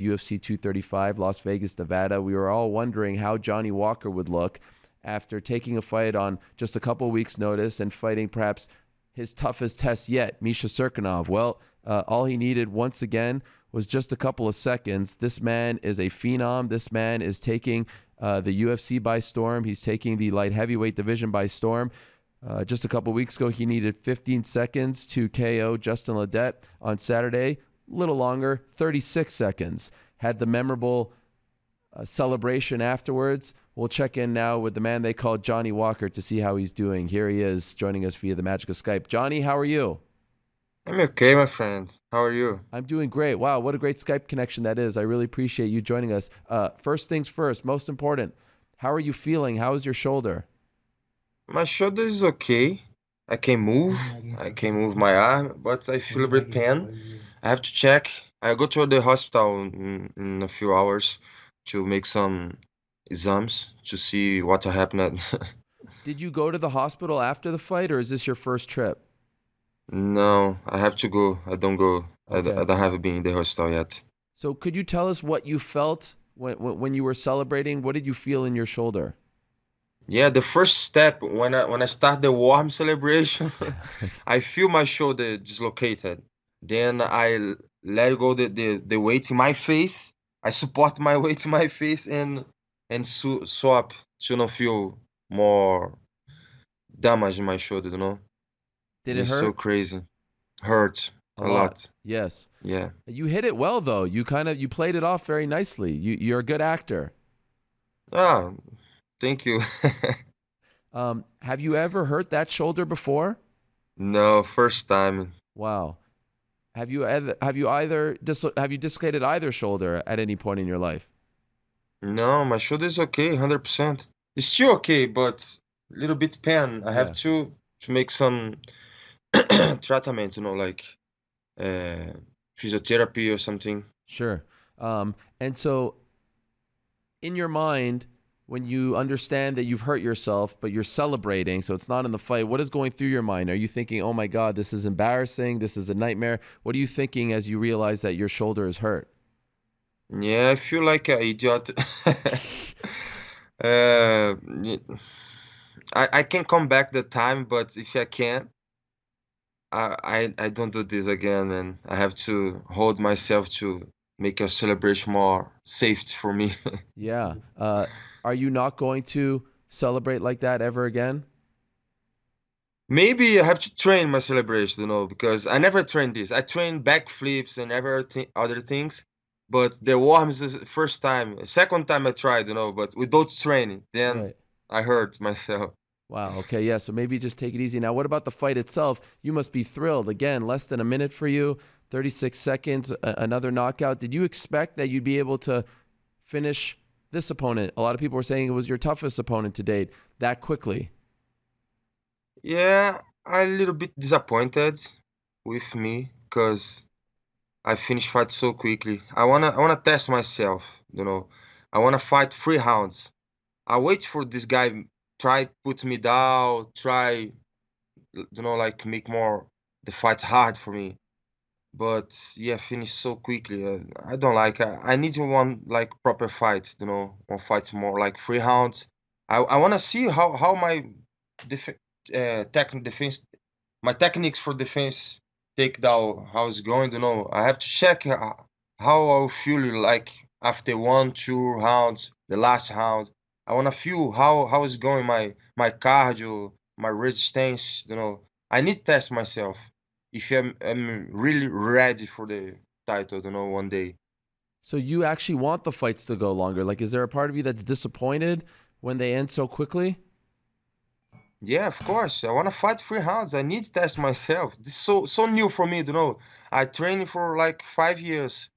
UFC 235, Las Vegas, Nevada. We were all wondering how Johnny Walker would look after taking a fight on just a couple of weeks' notice and fighting perhaps his toughest test yet, Misha Cirkunov. Well, all he needed once again was just a couple of seconds. This man is a phenom. This man is taking the UFC by storm. He's taking the light heavyweight division by storm. Just a couple weeks ago, he needed 15 seconds to KO Justin Ledet. On Saturday, a little longer, 36 seconds. Had the memorable celebration afterwards. We'll check in now with the man they call Johnny Walker to see how he's doing. Here he is joining us via the magic of Skype. Johnny, how are you? I'm okay, my friend. How are you? I'm doing great. Wow, what a great Skype connection that is. I really appreciate you joining us. First things first, most important, how are you feeling? How is your shoulder? My shoulder is okay. I can move. I can move my arm, but I feel a bit pain. I have to check. I go to the hospital in a few hours to make some exams to see what happened. Did you go to the hospital after the fight, or is this your first trip? No, I have to go. I don't go. I Okay. don't have been in the hospital yet. So could you tell us what you felt when you were celebrating? What did you feel in your shoulder? Yeah, the first step when I start the warm celebration, I feel my shoulder dislocated. Then let go the weight in my face. I support my weight in my face and swap to not feel more damage in my shoulder. Did it It's so hurt? crazy. Hurt A a lot. lot. Yes. Yeah. You hit it well though. You played it off very nicely. You're a good actor. Ah, thank you. Have you ever hurt that shoulder before? No, first time. Wow. Have you dislocated either shoulder at any point in your life? No, my shoulder is okay, 100%. It's still okay, but a little bit pain. I have Yeah, to make some treatment, like uh, physiotherapy or something. sure. And so in your mind, when you understand that you've hurt yourself, but you're celebrating, so it's not in the fight, what is going through your mind? Are you thinking, oh my God, this is embarrassing, this is a nightmare? What are you thinking as you realize that your shoulder is hurt? Yeah, I feel like an idiot. Uh, y- I can come back the time, but if I can't, I don't do this again, and I have to hold myself to make a celebration more safe for me. Yeah. Are you not going to celebrate like that ever again? Maybe I have to train my celebration, because I never trained this. I trained backflips and other things, but the worms is the first time. Second time I tried, but without training. Then Right. I hurt myself. Wow. Okay. Yeah. So maybe just take it easy. Now, what about the fight itself? You must be thrilled. Again, less than a minute for you, 36 seconds, another knockout. Did you expect that you'd be able to finish this opponent? A lot of people were saying it was your toughest opponent to date that quickly. Yeah, I'm a little bit disappointed with me because I finished fight so quickly. I wanna test myself. I wanna fight 3 rounds. I wait for this guy try put me down, like make more the fight hard for me. But yeah, finish so quickly. I don't like. I need one like proper fight. One fight more like 3 rounds. I want to see how my def defense, my techniques for defense takedown, how it's going. I have to check how I'll feel like after 1, 2 rounds, the last round. I want to feel how it's going my cardio, my resistance. I need to test myself if I'm really ready for the title, one day. So you actually want the fights to go longer. Like, is there a part of you that's disappointed when they end so quickly? Yeah, of course. I want to fight 3 rounds. I need to test myself. This is so new for me. I trained for like 5 years.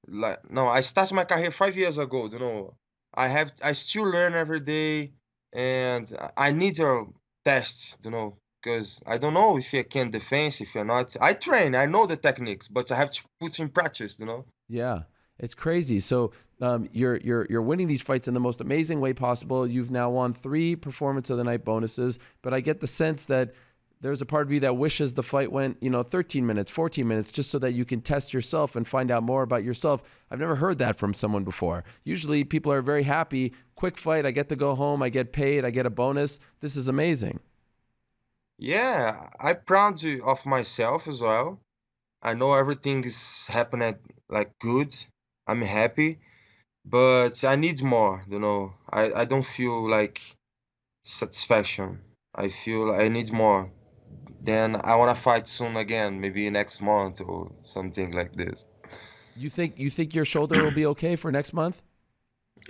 Like no, I started my career 5 years ago. I still learn every day, and I need to test, because I don't know if I can defense, if you're not. I train, I know the techniques, but I have to put in practice. Yeah, it's crazy. So you're winning these fights in the most amazing way possible. You've now won 3 performance of the night bonuses, but I get the sense that there's a part of you that wishes the fight went, 13 minutes, 14 minutes, just so that you can test yourself and find out more about yourself. I've never heard that from someone before. Usually people are very happy. Quick fight, I get to go home, I get paid, I get a bonus. This is amazing. Yeah, I'm proud of myself as well. I know everything is happening like good. I'm happy, but I need more, I don't feel like satisfaction. I feel I need more. Then I want to fight soon again, maybe next month or something like this. You think your shoulder will be okay for next month?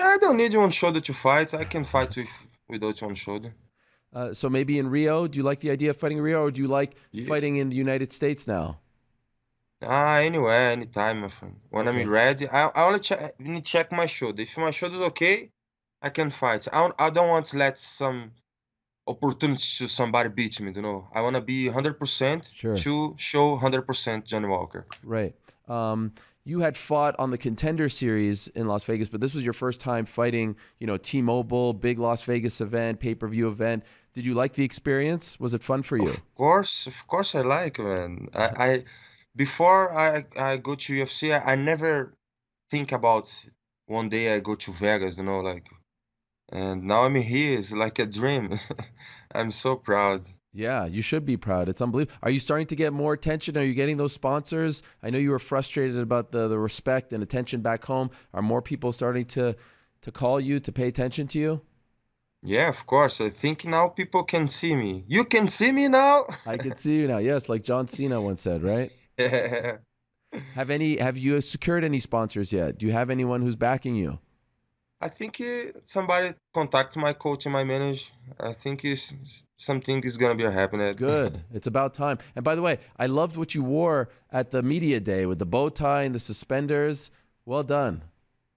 I don't need one shoulder to fight. I can fight without one shoulder. So maybe in Rio, do you like the idea of fighting in Rio, or do you like Yeah. fighting in the United States now? Anywhere, anytime, my friend. When I'm Okay, ready, I only need to check my shoulder. If my shoulder's okay, I can fight. I don't want to let some opportunity to somebody beat me, I want to be 100% sure. to show 100% Johnny Walker. Right. You had fought on the Contender Series in Las Vegas, but this was your first time fighting, T-Mobile, big Las Vegas event, pay-per-view event. Did you like the experience? Was it fun for you? Of course I like, man. I before I go to UFC, I never think about one day I go to Vegas, like, and now I'm here. It's like a dream. I'm so proud. Yeah, you should be proud. It's unbelievable. Are you starting to get more attention? Are you getting those sponsors? I know you were frustrated about the respect and attention back home. Are more people starting to call you, to pay attention to you? Yeah, of course. I think now people can see me. You can see me now? I can see you now. Yes, like John Cena once said, right? Yeah. Have you secured any sponsors yet? Do you have anyone who's backing you? I think somebody contact my coach and my manager. I think something is gonna be happening. Good. It's about time. And by the way, I loved what you wore at the media day with the bow tie and the suspenders. Well done.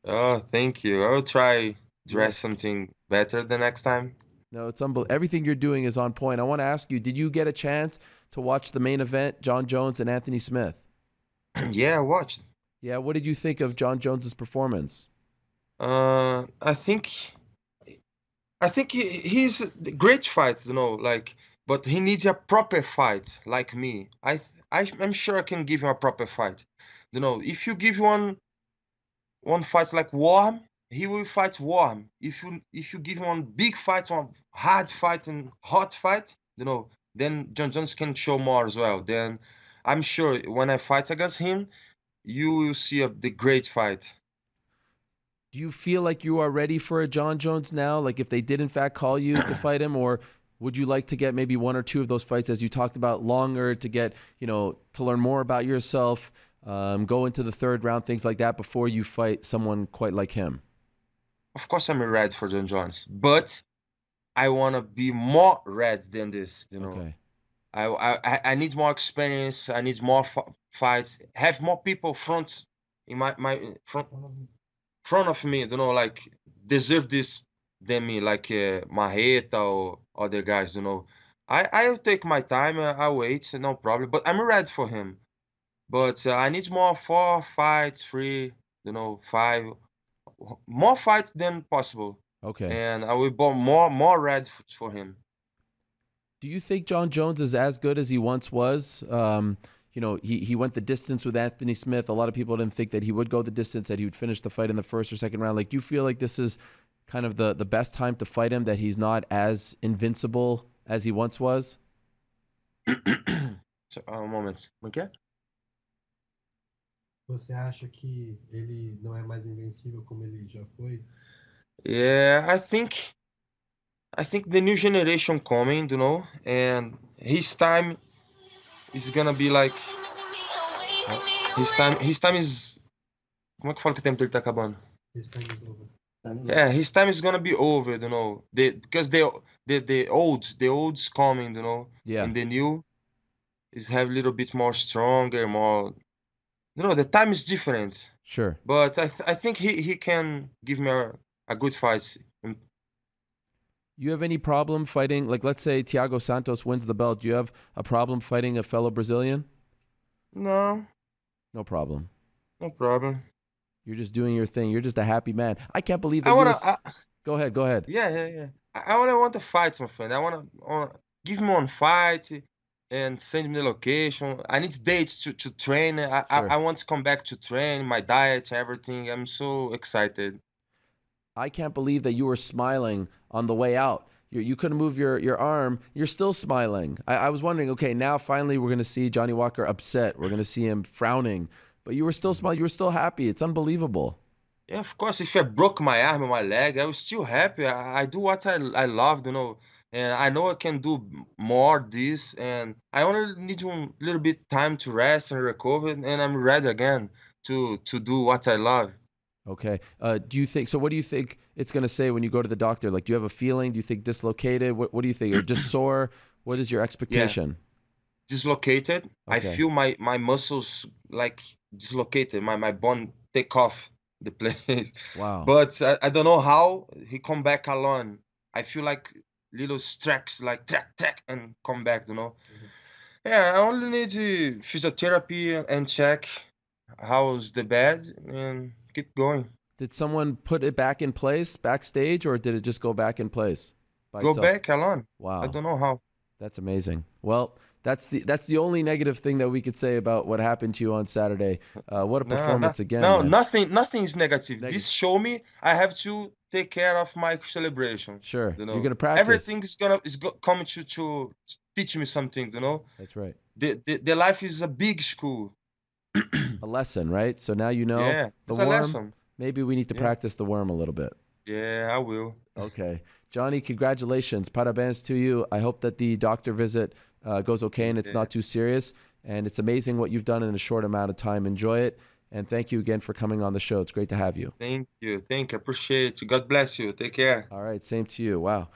Oh, thank you. I will try Yeah. dress something better the next time. No, it's unbelievable. Everything you're doing is on point. I want to ask you, did you get a chance to watch the main event, Jon Jones and Anthony Smith? Yeah, I watched. Yeah, what did you think of Jon Jones's performance? Uh, I think I think he's a great fight, like, but he needs a proper fight like me. I'm sure I can give him a proper fight. If you give one fight like warm, he will fight warm. If you give him one big fight, one hard fight and hot fight, then Jon Jones can show more as well. Then I'm sure when I fight against him, you will see the great fight. Do you feel like you are ready for a Jon Jones now? Like if they did in fact call you to fight him, or would you like to get maybe one or two of those fights, as you talked about, longer to get, to learn more about yourself, go into the third round, things like that, before you fight someone quite like him? Of course, I'm ready for Jon Jones, but I want to be more red than this. Okay. I need more experience. I need more fights. Have more people in my front of me. Like deserve this than me, like Marreta or other guys. I'll take my time. I'll wait, no problem. But I'm ready for him. But I need more 4 fights, 3, 5, more fights than possible, Okay. and I will be more ready for him. Do you think Jon Jones is as good as he once was? He went the distance with Anthony Smith. A lot of people didn't think that he would go the distance, that he would finish the fight in the first or second round. Like, do you feel like this is kind of the best time to fight him, that he's not as invincible as he once was? So, um moment. Okay? Você acha que ele não é mais invencível como ele já foi? Yeah, I think the new generation coming, and his time is gonna be like his time is, como é que fala que o tempo dele tá acabando? His time is over. Yeah, his time is gonna be over, because the old's coming, Yeah, and the new is have a little bit more stronger, more, the time is different. sure. But I think he can give me a good fight. You have any problem fighting, like let's say Thiago Santos wins the belt, do you have a problem fighting a fellow Brazilian? No, No problem. no problem. You're just doing your thing. You're just a happy man. I can't believe that I you wanna, was... Go ahead. yeah. I wanna want to fight, my friend. I wanna give me one fight. and send me the location. I need dates to train. Sure. I want to come back to train, my diet, everything. I'm so excited. I can't believe that you were smiling on the way out. You couldn't move your arm. You're still smiling. I was wondering, okay, now finally we're going to see Johnny Walker upset. We're going to see him frowning. But you were still smiling. You were still happy. It's unbelievable. Yeah, of course, if I broke my arm or my leg, I was still happy. I do what I love, and I know I can do more this, and I only need a little bit time to rest and recover, and I'm ready again to do what I love. Okay. Do you think so? What do you think it's going to say when you go to the doctor? Like, do you have a feeling? Do you think dislocated? What do you think? Or just sore? What is your Yeah, expectation? dislocated. I Okay. feel my muscles like dislocated. My bone take off the place, Wow. but I don't know how he come back alone. I feel like little strikes, like tack tack, and come back. Mhm. Yeah, I only need physiotherapy and check how's the bed and keep going. Did someone put it back in place backstage, or did it just go back in place by Go itself? back alone. I Wow. don't know how. That's amazing. Well, that's the only negative thing that we could say about what happened to you on Saturday. What a No, no, performance again, no, man. nothing is negative. Negative. This show me I have to take care of my celebration. Sure. You're gonna practice. Everything is coming to teach me something. That's right. The life is a big school. A lesson, right? So now you know Yeah, the it's a worm. lesson. Maybe we need to Yeah, practice the worm a little bit. yeah, I will. Okay. Johnny, congratulations. Parabéns to you. I hope that the doctor visit goes okay and it's Yeah. not too serious. And it's amazing what you've done in a short amount of time. Enjoy it. And thank you again for coming on the show. It's great to have you. Thank you. Appreciate you. God bless you. Take care. All right. Same to you. Wow.